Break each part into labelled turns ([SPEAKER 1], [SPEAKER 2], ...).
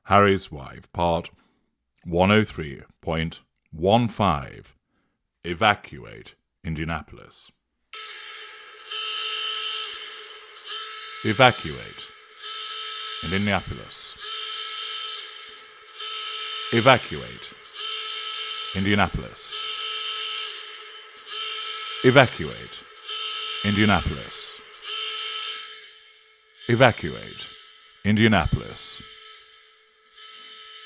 [SPEAKER 1] Harry's Wife, Part 103.15. Evacuate Indianapolis. Evacuate Indianapolis. Evacuate Indianapolis. Evacuate Indianapolis. Evacuate Indianapolis.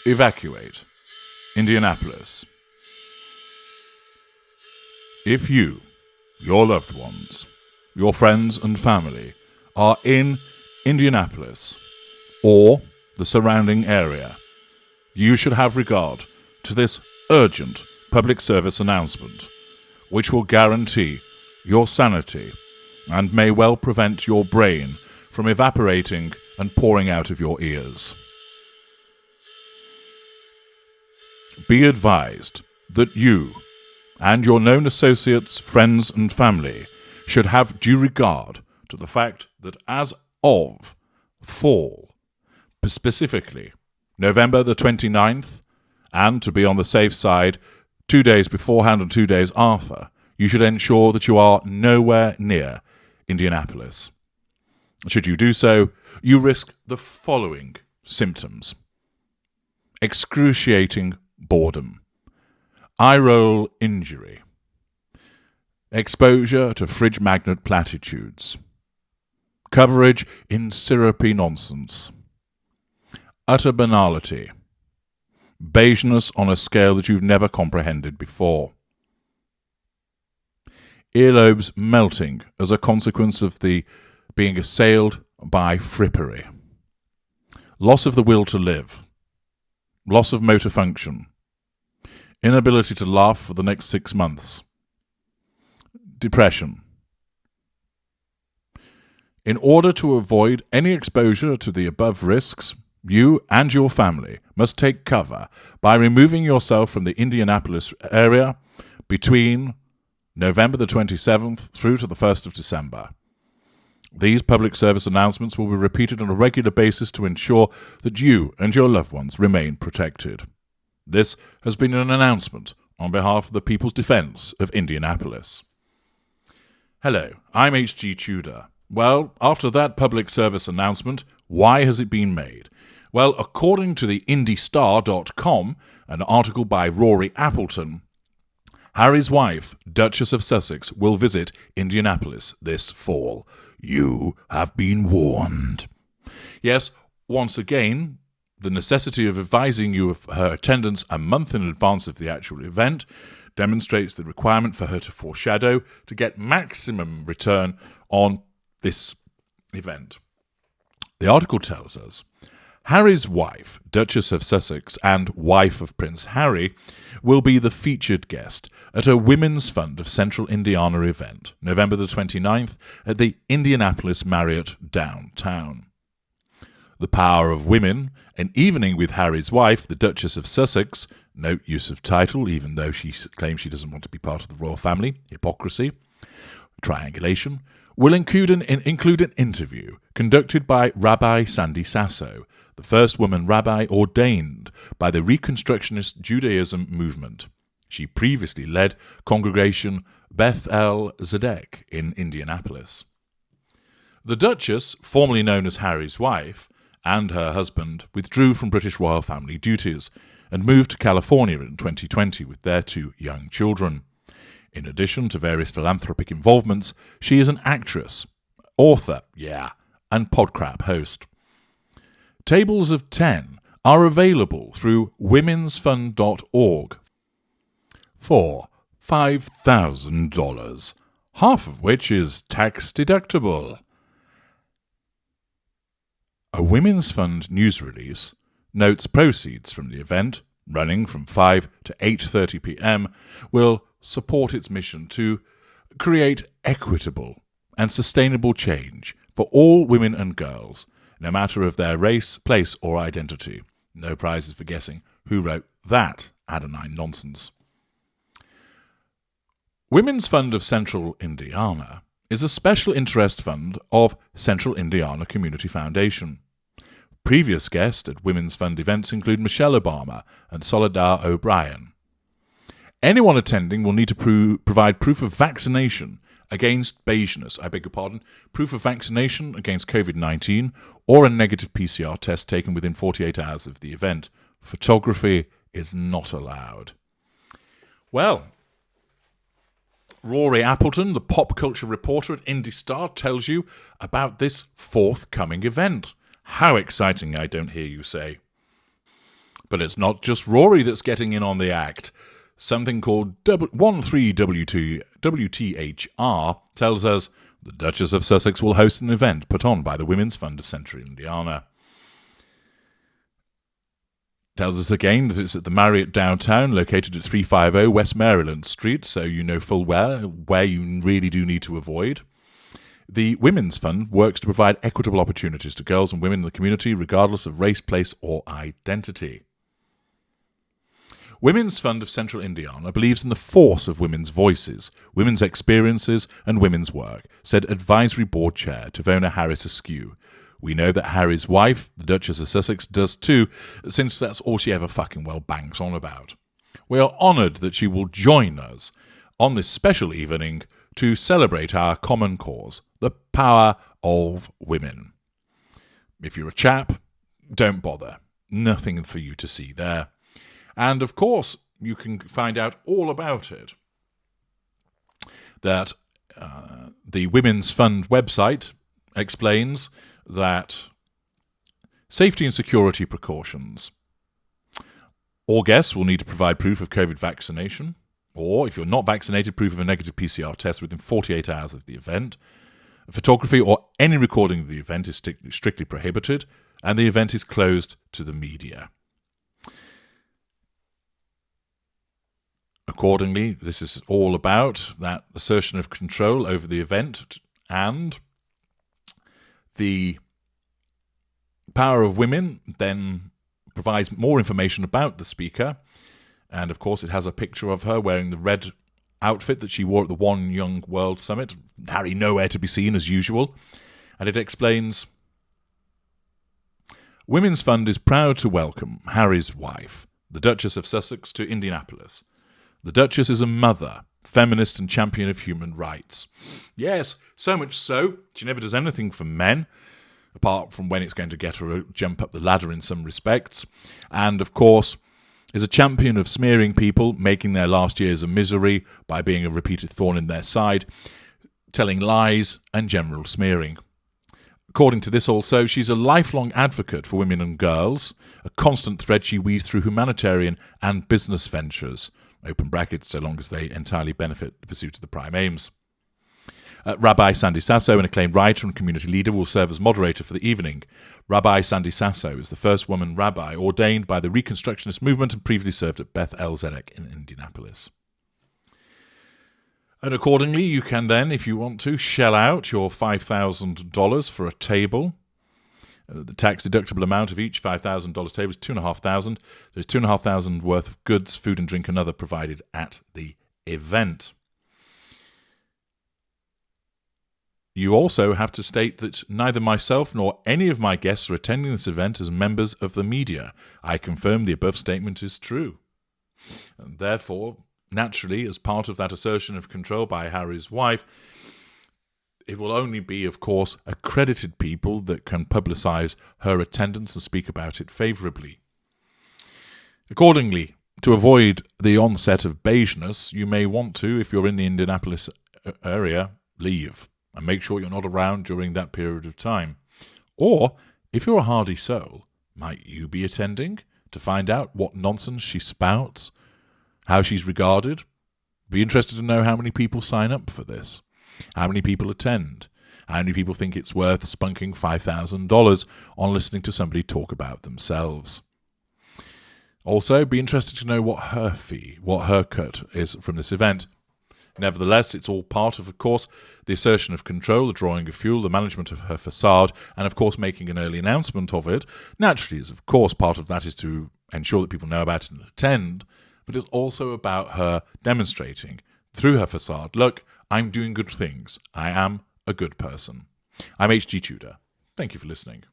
[SPEAKER 1] Evacuate Indianapolis. If you, your loved ones, your friends and family are in Indianapolis or the surrounding area, you should have regard to this urgent public service announcement, which will guarantee your sanity and may well prevent your brain from evaporating and pouring out of your ears. Be advised that you and your known associates, friends and family should have due regard to the fact that as of fall, specifically November the 29th, and to be on the safe side, 2 days beforehand and 2 days after, you should ensure that you are nowhere near Indianapolis. Should you do so, you risk the following symptoms: excruciating boredom, eye roll injury, exposure to fridge magnet platitudes, coverage in syrupy nonsense, utter banality, beigeness on a scale that you've never comprehended before, earlobes melting as a consequence of the being assailed by frippery, loss of the will to live, loss of motor function, inability to laugh for the next 6 months, depression. In order to avoid any exposure to the above risks, you and your family must take cover by removing yourself from the Indianapolis area between November the 27th through to the 1st of December. These public service announcements will be repeated on a regular basis to ensure that you and your loved ones remain protected. This has been an announcement on behalf of the People's Defence of Indianapolis. Hello, I'm H.G. Tudor. Well, after that public service announcement, why has it been made? Well, according to the IndyStar.com, an article by Rory Appleton, Harry's wife, Duchess of Sussex, will visit Indianapolis this fall. You have been warned. Yes, once again, the necessity of advising you of her attendance a month in advance of the actual event demonstrates the requirement for her to foreshadow to get maximum return on this event. The article tells us Harry's wife, Duchess of Sussex and wife of Prince Harry, will be the featured guest at a Women's Fund of Central Indiana event, November the 29th, at the Indianapolis Marriott downtown. The Power of Women, an evening with Harry's wife, the Duchess of Sussex, note use of title, even though she claims she doesn't want to be part of the royal family, hypocrisy, triangulation, will include an interview conducted by Rabbi Sandy Sasso, the first woman rabbi ordained by the Reconstructionist Judaism movement. She previously led Congregation Beth El Zedek in Indianapolis. The Duchess, formerly known as Harry's wife, and her husband withdrew from British royal family duties and moved to California in 2020 with their 2 young children. In addition to various philanthropic involvements, she is an actress, author, and podcrap host. Tables of 10 are available through womensfund.org for $5,000, half of which is tax-deductible. A Women's Fund news release notes proceeds from the event, running from 5 to 8:30 p.m., will support its mission to create equitable and sustainable change for all women and girls, no matter of their race, place, or identity. No prizes for guessing who wrote that asinine nonsense. Women's Fund of Central Indiana is a special interest fund of Central Indiana Community Foundation. Previous guests at Women's Fund events include Michelle Obama and Soledad O'Brien. Anyone attending will need to provide proof of vaccination against beigeness, proof of vaccination against COVID-19 or a negative PCR test taken within 48 hours of the event. Photography is not allowed. Well, Rory Appleton, the pop culture reporter at IndieStar, tells you about this forthcoming event. How exciting, I don't hear you say. But it's not just Rory that's getting in on the act. Something called 13WTHR tells us the Duchess of Sussex will host an event put on by the Women's Fund of Central Indiana. Tells us again that it's at the Marriott downtown, located at 350 West Maryland Street, so you know full well where you really do need to avoid. The Women's Fund works to provide equitable opportunities to girls and women in the community, regardless of race, place, or identity. Women's Fund of Central Indiana believes in the force of women's voices, women's experiences, and women's work, said Advisory Board Chair Tavona Harris Askew. We know that Harry's wife, the Duchess of Sussex, does too, since that's all she ever fucking well bangs on about. We are honoured that she will join us on this special evening to celebrate our common cause, the power of women. If you're a chap, don't bother. Nothing for you to see there. And of course, you can find out all about it. That the Women's Fund website explains that safety and security precautions. All guests will need to provide proof of COVID vaccination, or if you're not vaccinated, proof of a negative PCR test within 48 hours of the event. Photography or any recording of the event is strictly prohibited, and the event is closed to the media. Accordingly, this is all about that assertion of control over the event and the power of women. Then provides more information about the speaker. And of course, it has a picture of her wearing the red outfit that she wore at the One Young World Summit. Harry nowhere to be seen as usual. And it explains, Women's Fund is proud to welcome Harry's wife, the Duchess of Sussex, to Indianapolis. The Duchess is a mother, feminist and champion of human rights. Yes, so much so, she never does anything for men, apart from when it's going to get her to jump up the ladder in some respects. And of course, is a champion of smearing people, making their last years a misery by being a repeated thorn in their side, telling lies and general smearing. According to this also, she's a lifelong advocate for women and girls, a constant thread she weaves through humanitarian and business ventures, open brackets, so long as they entirely benefit the pursuit of the prime aims. Rabbi Sandy Sasso, an acclaimed writer and community leader, will serve as moderator for the evening. Rabbi Sandy Sasso is the first woman rabbi ordained by the Reconstructionist movement and previously served at Beth El Zedek in Indianapolis. And accordingly, you can then, if you want to, shell out your $5,000 for a table. The tax-deductible amount of each $5,000 table is $2,500. There's $2,500 worth of goods, food and drink and other provided at the event. You also have to state that neither myself nor any of my guests are attending this event as members of the media. I confirm the above statement is true. And therefore, naturally, as part of that assertion of control by Harry's wife, it will only be, of course, accredited people that can publicise her attendance and speak about it favourably. Accordingly, to avoid the onset of beigeness, you may want to, if you're in the Indianapolis area, leave and make sure you're not around during that period of time. Or, if you're a hardy soul, might you be attending to find out what nonsense she spouts, how she's regarded? Be interested to know how many people sign up for this. How many people attend? How many people think it's worth spunking $5,000 on listening to somebody talk about themselves? Also, be interested to know what her fee, what her cut is from this event. Nevertheless, it's all part of course, the assertion of control, the drawing of fuel, the management of her facade, and of course making an early announcement of it. Naturally, of course, part of that is to ensure that people know about it and attend, but it's also about her demonstrating through her facade, look, I'm doing good things. I am a good person. I'm H.G. Tudor. Thank you for listening.